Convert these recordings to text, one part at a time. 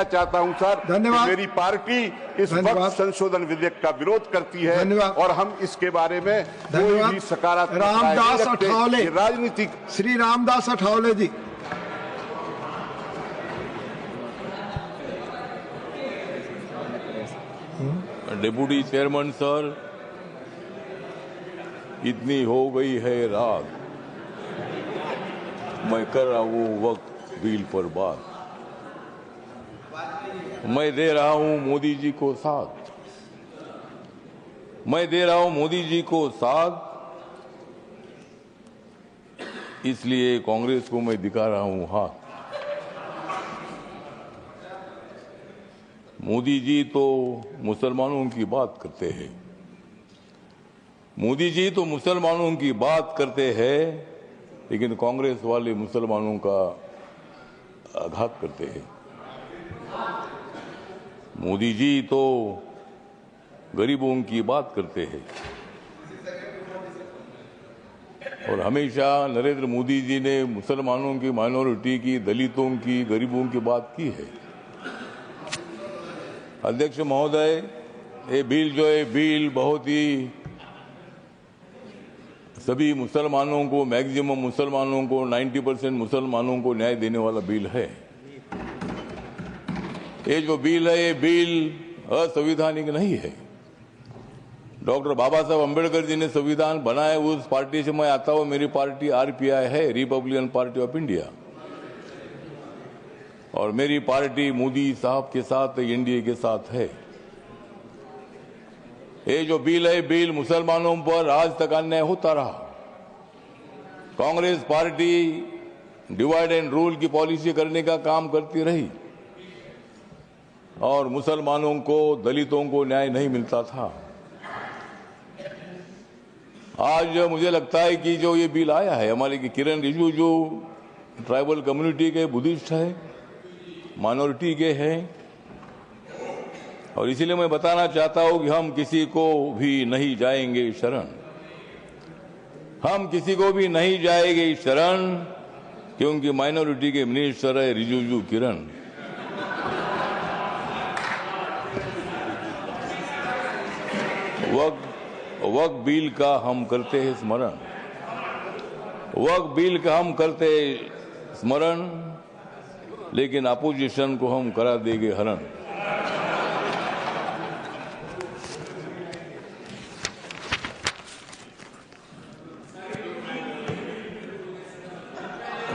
चाहता हूं सर, धन्यवाद। मेरी पार्टी इस वक्त संशोधन विधेयक का विरोध करती है और हम इसके बारे में कोई भी सकारात्मक रामदास अठावले, राजनीतिक श्री रामदास अठावले जी। डिप्टी चेयरमैन सर, इतनी हो गई है रात, मैं कर रहा हूं वक्त बिल पर बात। मैं दे रहा हूं मोदी जी को साथ, मैं दे रहा हूं मोदी जी को साथ, इसलिए कांग्रेस को मैं दिखा रहा हूं हाथ। मोदी जी तो मुसलमानों की बात करते हैं, मोदी जी तो मुसलमानों की बात करते हैं, लेकिन कांग्रेस वाले मुसलमानों का आघात करते हैं। मोदी जी तो गरीबों की बात करते हैं और हमेशा नरेंद्र मोदी जी ने मुसलमानों की, माइनॉरिटी की, दलितों की, गरीबों की बात की है। अध्यक्ष महोदय, ये बिल जो है बिल बहुत ही सभी मुसलमानों को, मैक्सिमम मुसलमानों को, 90% मुसलमानों को न्याय देने वाला बिल है। ये जो बिल है, ये बिल असंवैधानिक नहीं है। डॉक्टर बाबा साहब अम्बेडकर जी ने संविधान बनाया, उस पार्टी से मैं आता हूं। मेरी पार्टी आरपीआई है, रिपब्लिकन पार्टी ऑफ इंडिया, और मेरी पार्टी मोदी साहब के साथ, एनडीए के साथ है। ये जो बिल है, बिल मुसलमानों पर आज तक अन्याय होता रहा। Congress party divide and rule की पॉलिसी करने का काम करती रही और मुसलमानों को, दलितों को न्याय नहीं मिलता था। आज मुझे लगता है कि जो ये बिल आया है, हमारे किरण रिजिजू जो ट्राइबल कम्युनिटी के बुद्धिस्ट है, माइनॉरिटी के हैं, और इसीलिए मैं बताना चाहता हूं कि हम किसी को भी नहीं जाएंगे शरण, हम किसी को भी नहीं जाएंगे शरण, क्योंकि माइनॉरिटी के मिनिस्टर है रिजिजू किरण। वक्त बिल का हम करते हैं स्मरण, वक्त बिल का हम करते हैं स्मरण, लेकिन अपोजिशन को हम करा देंगे हरण।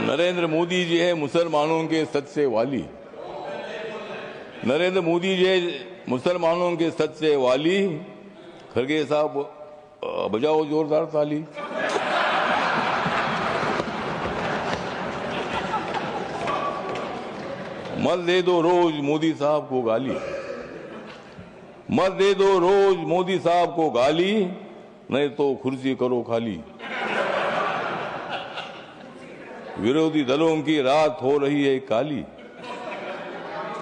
नरेंद्र मोदी जी है मुसलमानों के सच्चे वाली, नरेंद्र मोदी जी है मुसलमानों के सच्चे वाली। खरगे साहब बजाओ जोरदार ताली। मत दे दो रोज मोदी साहब को गाली, मत दे दो रोज मोदी साहब को गाली, नहीं तो कुर्सी करो खाली। विरोधी दलों की रात हो रही है काली,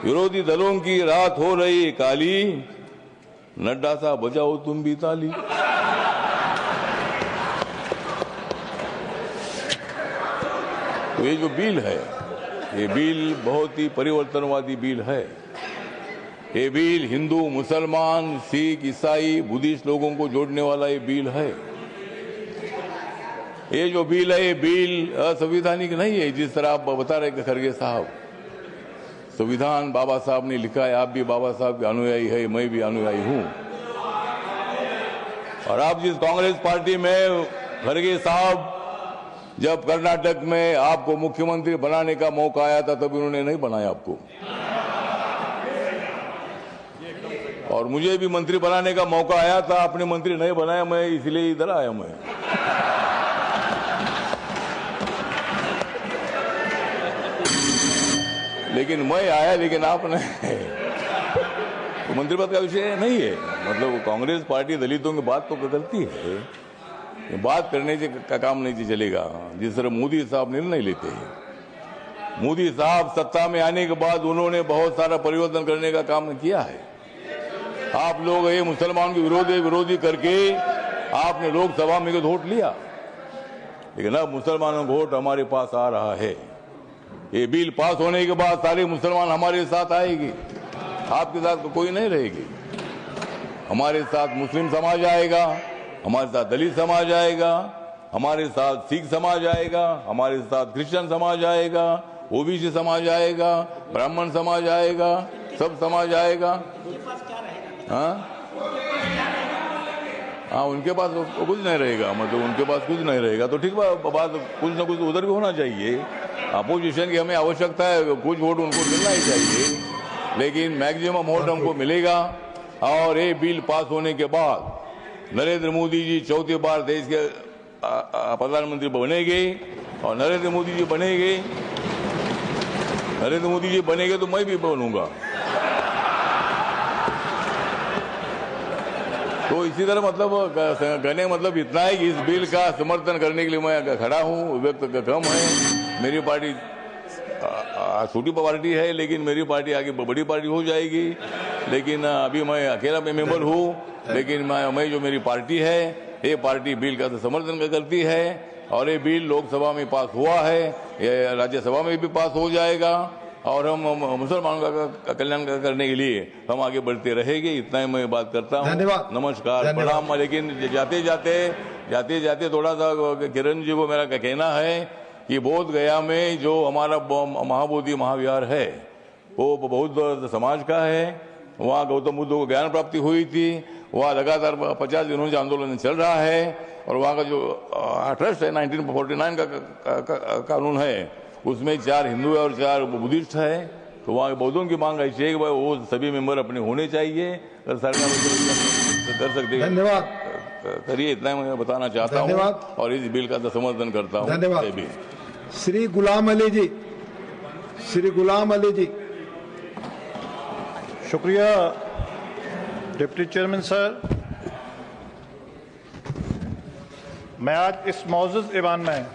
विरोधी दलों की रात हो रही है काली, नड्डा साहब बजाओ तुम भी ताली। तो ये जो बिल है, ये बिल बहुत ही परिवर्तनवादी बिल है। ये बिल हिंदू, मुसलमान, सिख, ईसाई, बुद्धिस्ट लोगों को जोड़ने वाला ये बिल है। ये जो बिल है, ये बिल असंवैधानिक नहीं है, जिस तरह आप बता रहे खरगे साहब। संविधान बाबा साहब ने लिखा है, आप भी बाबा साहब के अनुयायी है, मैं भी अनुयायी हूं। और आप जिस कांग्रेस पार्टी में, खरगे साहब, जब कर्नाटक में आपको मुख्यमंत्री बनाने का मौका आया था, तब उन्होंने नहीं बनाया आपको, और मुझे भी मंत्री बनाने का मौका आया था, आपने मंत्री नहीं बनाया, मैं इसलिए इधर आया। मैं लेकिन मैं आया, लेकिन आपने तो मंत्री पद का विषय नहीं है। मतलब कांग्रेस पार्टी दलितों की बात तो करती है, बात करने से का काम नहीं चलेगा। जिस तरह मोदी साहब निर्णय लेते हैं, मोदी साहब सत्ता में आने के बाद उन्होंने बहुत सारा परिवर्तन करने का काम किया है। आप लोग ये मुसलमान के विरोधी करके आपने लोकसभा में वोट लिया, लेकिन अब मुसलमानों का वोट हमारे पास आ रहा है। ये बिल पास होने के बाद सारे मुसलमान हमारे साथ आएगी, आपके साथ तो कोई नहीं रहेगी। हमारे साथ मुस्लिम समाज आएगा, हमारे साथ दलित समाज आएगा, हमारे साथ सिख समाज आएगा, हमारे साथ क्रिश्चियन समाज आएगा, ओबीसी समाज आएगा, ब्राह्मण समाज आएगा, सब समाज आएगा। हाँ, उनके पास कुछ नहीं रहेगा, मतलब उनके पास कुछ नहीं रहेगा तो ठीक बात, कुछ ना कुछ उधर भी होना चाहिए। अपोजिशन की हमें आवश्यकता है, कुछ वोट उनको मिलना ही चाहिए, लेकिन मैक्सिमम वोट हमको मिलेगा। और ये बिल पास होने के बाद नरेंद्र मोदी जी चौथी बार देश के प्रधानमंत्री बनेंगे, और नरेंद्र मोदी जी बनेंगे तो मैं भी बनूंगा। तो इसी तरह मतलब कहने का मतलब इतना है कि इस बिल का समर्थन करने के लिए मैं खड़ा हूँ। व्यक्त कम है, मेरी पार्टी छोटी पार्टी है, लेकिन मेरी पार्टी आगे बड़ी पार्टी हो जाएगी। लेकिन अभी मैं अकेला मेंबर हूँ, लेकिन मैं जो मेरी पार्टी है, ये पार्टी बिल का समर्थन करती है, और ये बिल लोकसभा में पास हुआ है, ये राज्यसभा में भी पास हो जाएगा, और हम मुसलमानों का कल्याण करने के लिए हम आगे बढ़ते रहेंगे। इतना ही मैं बात करता हूँ। नमस्कार, प्रणाम। लेकिन जाते जाते थोड़ा सा किरण जी को मेरा कहना है कि बोध गया में जो हमारा महाबोधि महाविहार है वो बौद्ध समाज का है। वहाँ गौतम बुद्ध को ज्ञान प्राप्ति हुई थी। वहाँ लगातार 50 दिनों से आंदोलन चल रहा है, और वहाँ का जो ट्रस्ट है 1949 का कानून है, उसमें 4 हिंदू और 4 बुद्धिस्ट है। तो वहाँ बौद्धों की मांग ऐसी है कि भाई वो सभी मेंबर अपने होने चाहिए, अगर सरकार कर सकते हैं। धन्यवाद, करिए, इतना मैं बताना चाहता हूँ, और इस बिल का समर्थन करता हूँ। धन्यवाद। श्री गुलाम अली जी। शुक्रिया डिप्टी चेयरमैन सर। मैं आज इस मौजूद ईवान में